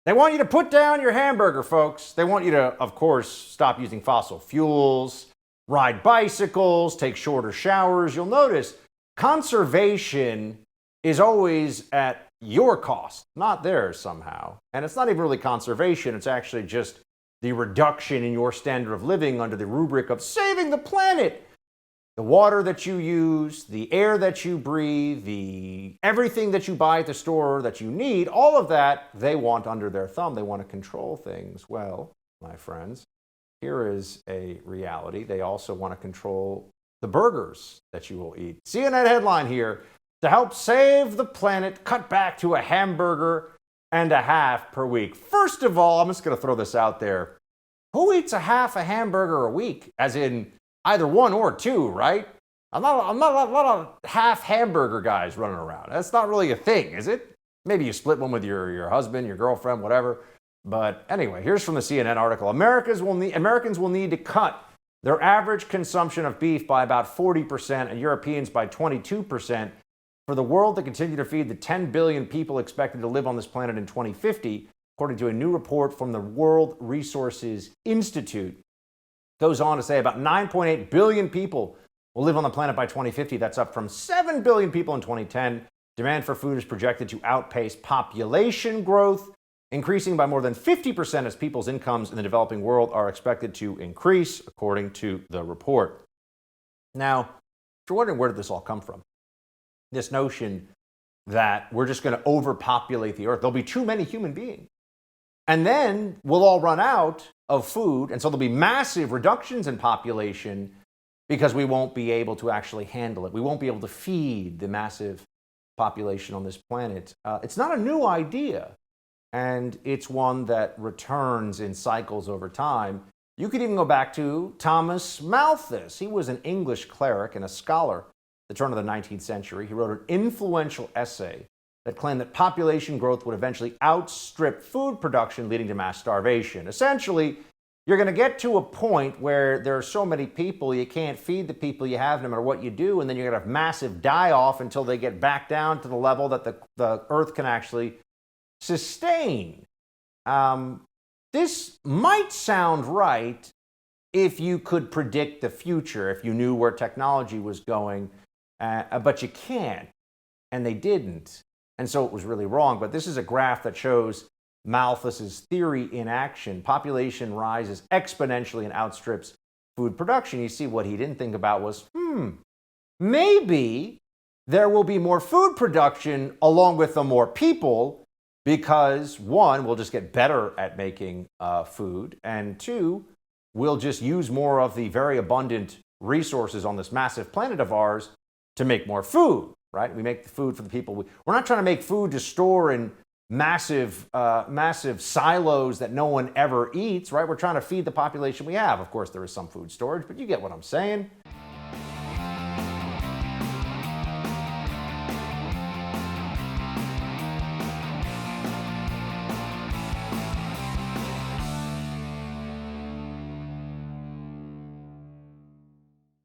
They want you to put down your hamburger, folks. They want you to, of course, stop using fossil fuels, ride bicycles, take shorter showers. You'll notice conservation is always at your cost, not theirs somehow. And it's not even really conservation, it's actually just the reduction in your standard of living under the rubric of saving the planet. The water that you use, the air that you breathe, everything that you buy at the store that you need, all of that they want under their thumb. They want to control things. Well, my friends, here is a reality. They also want to control the burgers that you will eat. CNN headline here: to help save the planet, cut back to a hamburger and a half per week. First of all, I'm just going to throw this out there. Who eats a half a hamburger a week? As in either one or two, right? I'm not a lot of half hamburger guys running around. That's not really a thing, is it? Maybe you split one with your husband, your girlfriend, whatever. But anyway, here's from the CNN article. Americans will need to cut their average consumption of beef by about 40% and Europeans by 22% for the world to continue to feed the 10 billion people expected to live on this planet in 2050, according to a new report from the World Resources Institute. Goes on to say about 9.8 billion people will live on the planet by 2050. That's up from 7 billion people in 2010. Demand for food is projected to outpace population growth, increasing by more than 50% as people's incomes in the developing world are expected to increase, according to the report. Now, if you're wondering where did this all come from, this notion that we're just going to overpopulate the earth, there'll be too many human beings, and then we'll all run out of food, and so there'll be massive reductions in population because we won't be able to actually handle it. We won't be able to feed the massive population on this planet. It's not a new idea, and it's one that returns in cycles over time. You could even go back to Thomas Malthus. He was an English cleric and a scholar at the turn of the 19th century. He wrote an influential essay that claimed that population growth would eventually outstrip food production, leading to mass starvation. Essentially, you're going to get to a point where there are so many people, you can't feed the people you have no matter what you do, and then you're going to have massive die-off until they get back down to the level that the earth can actually sustain. This might sound right if you could predict the future, if you knew where technology was going, but you can't, and they didn't. And so it was really wrong. But this is a graph that shows Malthus's theory in action. Population rises exponentially and outstrips food production. You see, what he didn't think about was, maybe there will be more food production along with the more people because, one, we'll just get better at making food, and two, we'll just use more of the very abundant resources on this massive planet of ours to make more food. Right? We make the food for the people. We're not trying to make food to store in massive silos that no one ever eats, right? We're trying to feed the population we have. Of course, there is some food storage, but you get what I'm saying.